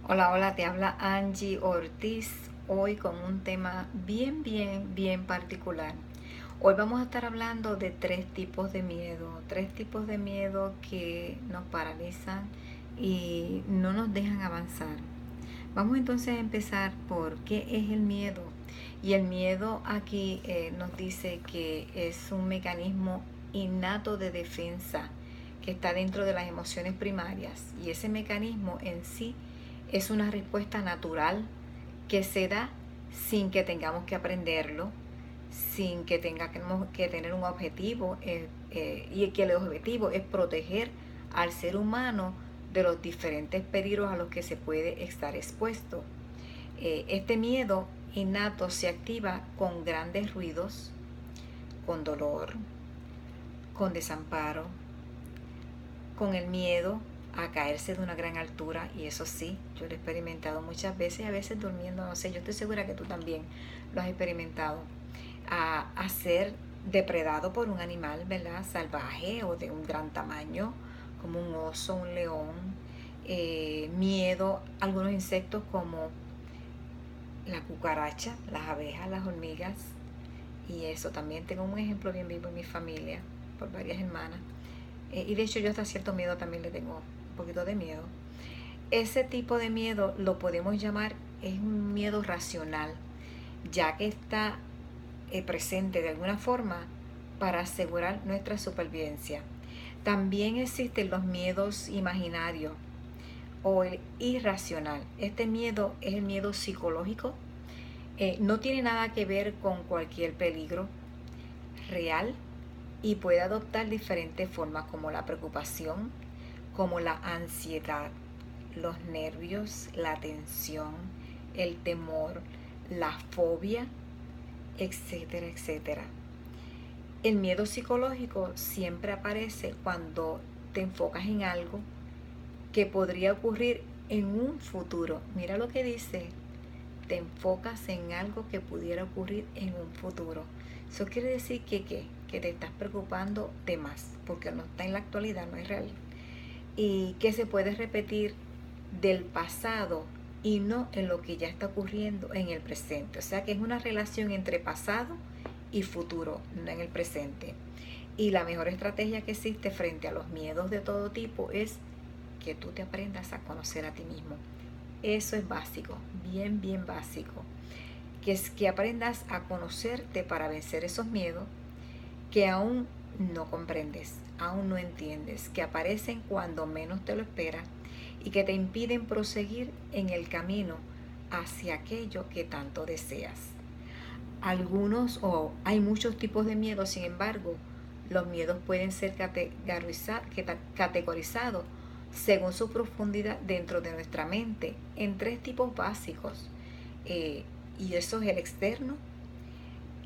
Hola, hola, te habla Angie Ortiz, hoy con un tema bien particular. Hoy vamos a estar hablando de tres tipos de miedo que nos paralizan y no nos dejan avanzar. Vamos entonces a empezar por qué es el miedo. Y el miedo aquí nos dice que es un mecanismo innato de defensa que está dentro de las emociones primarias. Y ese mecanismo en sí es una respuesta natural que se da sin que tengamos que aprenderlo, sin que tengamos que tener un objetivo, y que el objetivo es proteger al ser humano de los diferentes peligros a los que se puede estar expuesto. Este miedo innato se activa con grandes ruidos, con dolor, con desamparo, con el miedo a caerse de una gran altura, y eso sí, yo lo he experimentado muchas veces, a veces durmiendo, no sé, yo estoy segura que tú también lo has experimentado, a ser depredado por un animal, ¿verdad? Salvaje o de un gran tamaño, como un oso, un león, miedo a algunos insectos como la cucaracha, las abejas, las hormigas, y eso también tengo un ejemplo bien vivo en mi familia, por varias hermanas. Y de hecho yo hasta cierto miedo también le tengo un poquito de miedo. Ese tipo de miedo lo podemos llamar, es un miedo racional, ya que está presente de alguna forma para asegurar nuestra supervivencia. También existen los miedos imaginarios o el irracional. Este miedo es el miedo psicológico. No tiene nada que ver con cualquier peligro real y puede adoptar diferentes formas como la preocupación, como la ansiedad, los nervios, la tensión, el temor, la fobia, etcétera, etcétera. El miedo psicológico siempre aparece cuando te enfocas en algo que podría ocurrir en un futuro. Mira lo que dice, te enfocas en algo que pudiera ocurrir en un futuro. Eso quiere decir que te estás preocupando de más, porque no está en la actualidad, no es real. Y que se puede repetir del pasado y no en lo que ya está ocurriendo en el presente. O sea que es una relación entre pasado y futuro, no en el presente. Y la mejor estrategia que existe frente a los miedos de todo tipo es que tú te aprendas a conocer a ti mismo. Eso es básico, bien básico. Que es que aprendas a conocerte para vencer esos miedos que aún no comprendes, aún no entiendes, que aparecen cuando menos te lo esperas y que te impiden proseguir en el camino hacia aquello que tanto deseas. Algunos o hay muchos tipos de miedos, sin embargo, los miedos pueden ser categorizados según su profundidad dentro de nuestra mente en tres tipos básicos. Eh, y eso es el externo,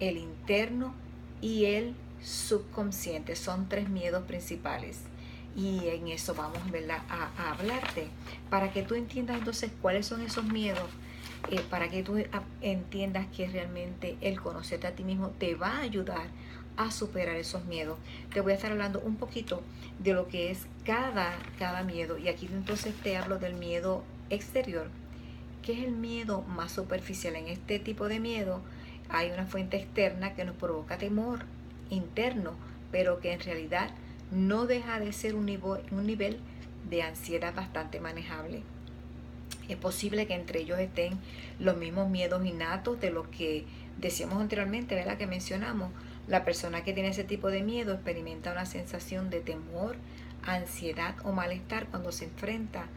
el interno y el subconsciente. Son tres miedos principales. Y en eso vamos, ¿verdad?, a hablarte para que tú entiendas entonces cuáles son esos miedos, para que tú entiendas que realmente el conocerte a ti mismo te va a ayudar a superar esos miedos. Te voy a estar hablando un poquito de lo que es cada miedo. Y aquí entonces te hablo del miedo exterior, que es el miedo más superficial. En este tipo de miedo hay una fuente externa que nos provoca temor interno, pero que en realidad no deja de ser un nivel de ansiedad bastante manejable. Es posible que entre ellos estén los mismos miedos innatos de los que decíamos anteriormente, ¿verdad? Que mencionamos. La persona que tiene ese tipo de miedo experimenta una sensación de temor, ansiedad o malestar cuando se enfrenta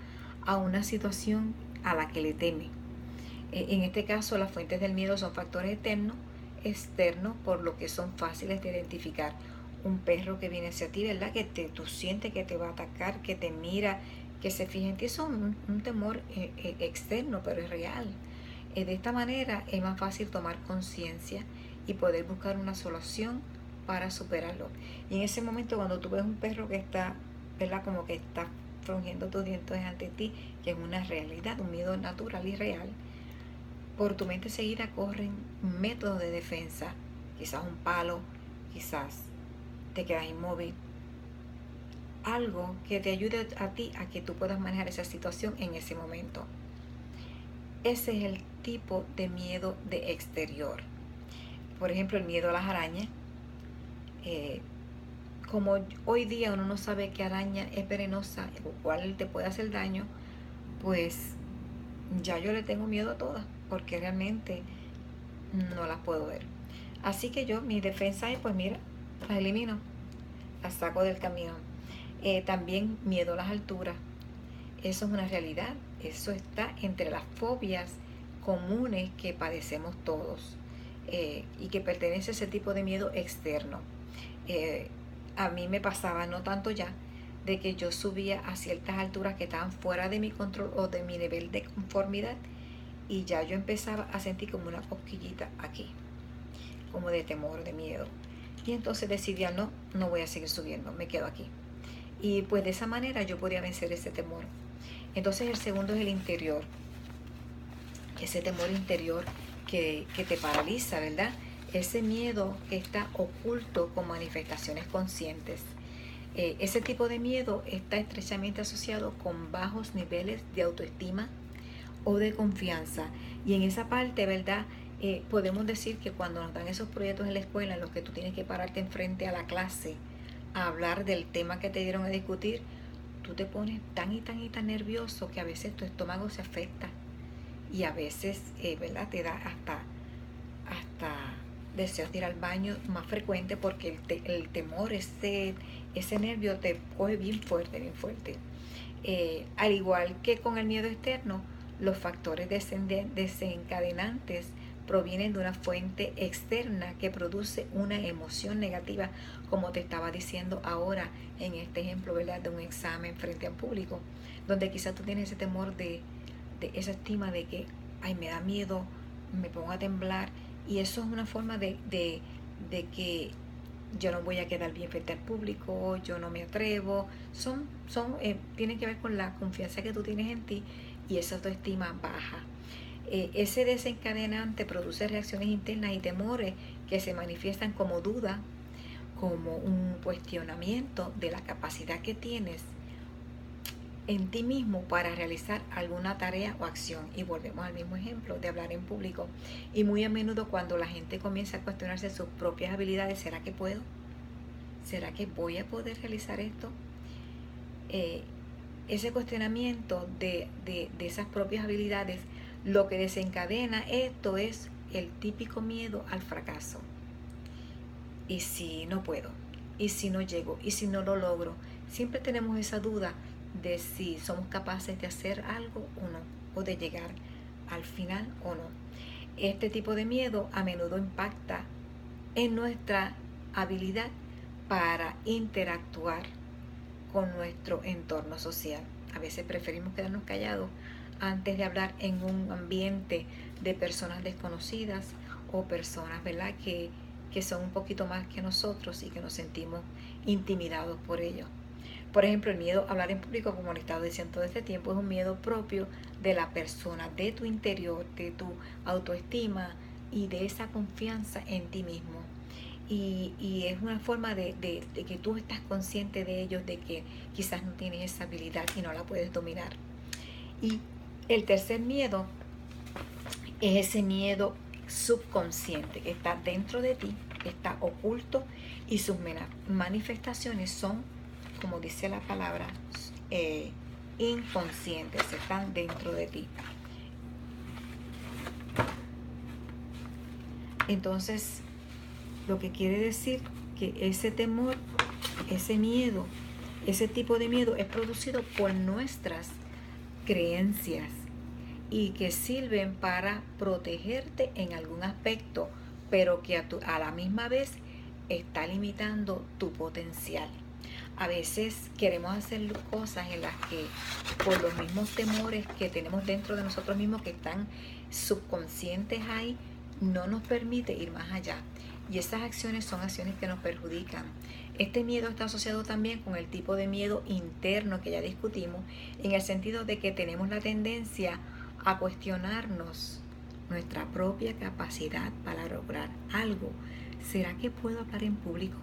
a una situación a la que le teme. En este caso, las fuentes del miedo son factores externos, por lo que son fáciles de identificar. Un perro que viene hacia ti, ¿verdad? Tú sientes que te va a atacar, que te mira, que se fija en ti. Eso es un temor externo, pero es real. De esta manera es más fácil tomar conciencia y poder buscar una solución para superarlo. Y en ese momento, cuando tú ves un perro que está, ¿verdad?, como que está frunciendo tus dientes ante ti, que es una realidad, un miedo natural y real, por tu mente seguida corren métodos de defensa, quizás un palo, quizás te quedas inmóvil, algo que te ayude a ti a que tú puedas manejar esa situación en ese momento. Ese es el tipo de miedo de exterior. Por ejemplo, el miedo a las arañas. Eh, como hoy día uno no sabe qué araña es venenosa o cuál te puede hacer daño, pues ya yo le tengo miedo a todas, porque realmente no las puedo ver. Así que yo, mi defensa es, pues mira, las elimino, las saco del camino. También miedo a las alturas. Eso es una realidad. Eso está entre las fobias comunes que padecemos todos, y que pertenece a ese tipo de miedo externo. Eh, a mí me pasaba, no tanto ya, de que yo subía a ciertas alturas que estaban fuera de mi control o de mi nivel de conformidad, y ya yo empezaba a sentir como una cosquillita aquí, como de temor, de miedo. Y entonces decidí, no, no voy a seguir subiendo, me quedo aquí. Y pues de esa manera yo podía vencer ese temor. Entonces el segundo es el interior, ese temor interior que te paraliza, ¿verdad? Ese miedo que está oculto con manifestaciones conscientes. Ese tipo de miedo está estrechamente asociado con bajos niveles de autoestima o de confianza. Y en esa parte, ¿verdad? Podemos decir que cuando nos dan esos proyectos en la escuela en los que tú tienes que pararte enfrente a la clase a hablar del tema que te dieron a discutir, tú te pones tan y tan y tan nervioso que a veces tu estómago se afecta, y a veces, ¿verdad? Te da hasta deseos de ir al baño más frecuente, porque el temor, ese nervio te coge bien fuerte, bien fuerte. Al igual que con el miedo externo, los factores desencadenantes provienen de una fuente externa que produce una emoción negativa, como te estaba diciendo ahora en este ejemplo, ¿verdad? De un examen frente a un público, donde quizás tú tienes ese temor de esa estima de que, ay, me da miedo, me pongo a temblar, y eso es una forma de que yo no voy a quedar bien frente al público, yo no me atrevo. Tienen que ver con la confianza que tú tienes en ti y esa autoestima baja. Ese desencadenante produce reacciones internas y temores que se manifiestan como duda, como un cuestionamiento de la capacidad que tienes en ti mismo para realizar alguna tarea o acción. Y volvemos al mismo ejemplo de hablar en público. Y muy a menudo cuando la gente comienza a cuestionarse sus propias habilidades, ¿será que puedo? ¿Será que voy a poder realizar esto? Ese cuestionamiento de esas propias habilidades, lo que desencadena esto es el típico miedo al fracaso. ¿Y si no puedo? ¿Y si no llego? ¿Y si no lo logro? Siempre tenemos esa duda de si somos capaces de hacer algo o no, o de llegar al final o no. Este tipo de miedo a menudo impacta en nuestra habilidad para interactuar con nuestro entorno social. A veces preferimos quedarnos callados antes de hablar en un ambiente de personas desconocidas o personas, ¿verdad?, que son un poquito más que nosotros y que nos sentimos intimidados por ellos. Por ejemplo, el miedo a hablar en público, como le he estado diciendo todo este tiempo, es un miedo propio de la persona, de tu interior, de tu autoestima y de esa confianza en ti mismo. Y es una forma de que tú estás consciente de ellos, de que quizás no tienes esa habilidad y no la puedes dominar. Y el tercer miedo es ese miedo subconsciente que está dentro de ti, que está oculto, y sus manifestaciones son, como dice la palabra, inconscientes, están dentro de ti. Entonces, lo que quiere decir que ese temor, ese miedo, ese tipo de miedo es producido por nuestras creencias y que sirven para protegerte en algún aspecto, pero que a la misma vez está limitando tu potencial. A veces queremos hacer cosas en las que, por los mismos temores que tenemos dentro de nosotros mismos, que están subconscientes ahí, no nos permite ir más allá. Y esas acciones son acciones que nos perjudican. Este miedo está asociado también con el tipo de miedo interno que ya discutimos, en el sentido de que tenemos la tendencia a cuestionarnos nuestra propia capacidad para lograr algo. ¿Será que puedo hablar en público?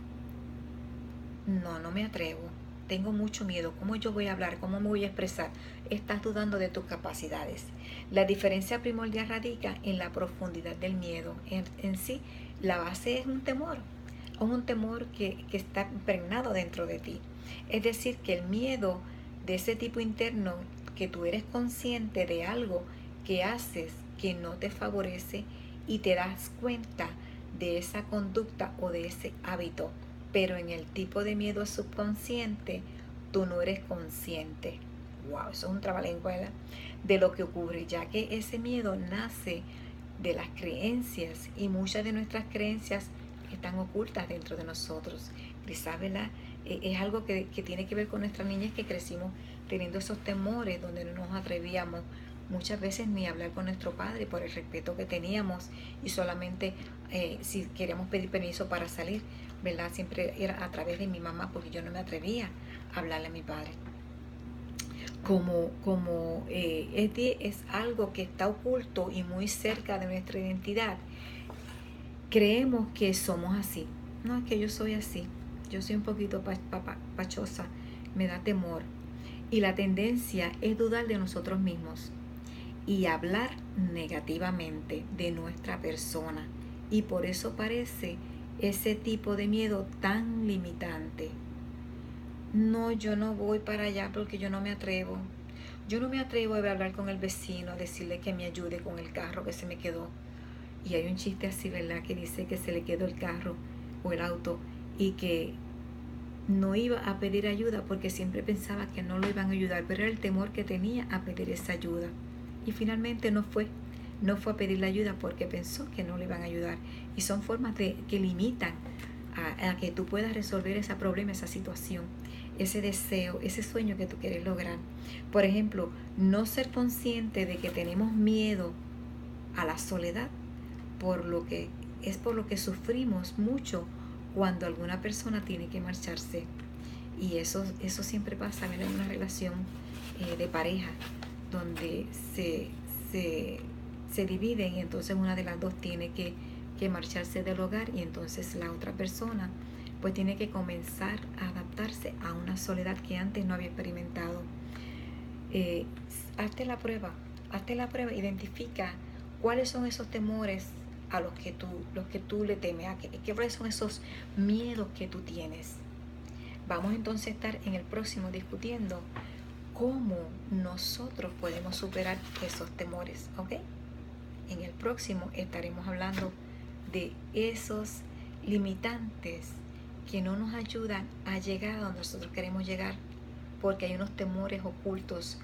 No, no me atrevo. tengo mucho miedo, ¿cómo yo voy a hablar? ¿Cómo me voy a expresar? Estás dudando de tus capacidades. La diferencia primordial radica en la profundidad del miedo. En sí, la base es un temor que está impregnado dentro de ti. Es decir, que el miedo de ese tipo interno, que tú eres consciente de algo que haces que no te favorece y te das cuenta de esa conducta o de ese hábito, pero en el tipo de miedo subconsciente tú no eres consciente. Wow, eso es un trabalengua, ¿verdad? De lo que ocurre, ya que ese miedo nace de las creencias y muchas de nuestras creencias están ocultas dentro de nosotros. Quizás, ¿verdad? Es algo que tiene que ver con nuestras niñas, que crecimos teniendo esos temores donde no nos atrevíamos muchas veces ni hablar con nuestro padre por el respeto que teníamos, y solamente si queríamos pedir permiso para salir, ¿verdad? Siempre era a través de mi mamá, porque yo no me atrevía a hablarle a mi padre. Es algo que está oculto y muy cerca de nuestra identidad, creemos que somos así. No, es que yo soy así. Yo soy un poquito pachosa, me da temor. Y la tendencia es dudar de nosotros mismos y hablar negativamente de nuestra persona. Y por eso parece ese tipo de miedo tan limitante. No, yo no voy para allá porque yo no me atrevo. Yo no me atrevo a hablar con el vecino, a decirle que me ayude con el carro que se me quedó. Y hay un chiste así, ¿verdad? Que dice que se le quedó el carro o el auto y que no iba a pedir ayuda porque siempre pensaba que no lo iban a ayudar, pero era el temor que tenía a pedir esa ayuda. Y finalmente no fue a pedir la ayuda porque pensó que no le iban a ayudar. Y son formas que limitan a que tú puedas resolver ese problema, esa situación, ese deseo, ese sueño que tú quieres lograr. Por ejemplo, no ser consciente de que tenemos miedo a la soledad, por lo que sufrimos mucho cuando alguna persona tiene que marcharse. Y eso siempre pasa en una relación de pareja, donde se dividen, y entonces una de las dos tiene que marcharse del hogar, y entonces la otra persona pues tiene que comenzar a adaptarse a una soledad que antes no había experimentado. Hazte la prueba, identifica cuáles son esos temores a los que tú le temes, cuáles son esos miedos que tú tienes. Vamos entonces a estar en el próximo discutiendo cómo nosotros podemos superar esos temores, ¿ok? En el próximo estaremos hablando de esos limitantes que no nos ayudan a llegar a donde nosotros queremos llegar, porque hay unos temores ocultos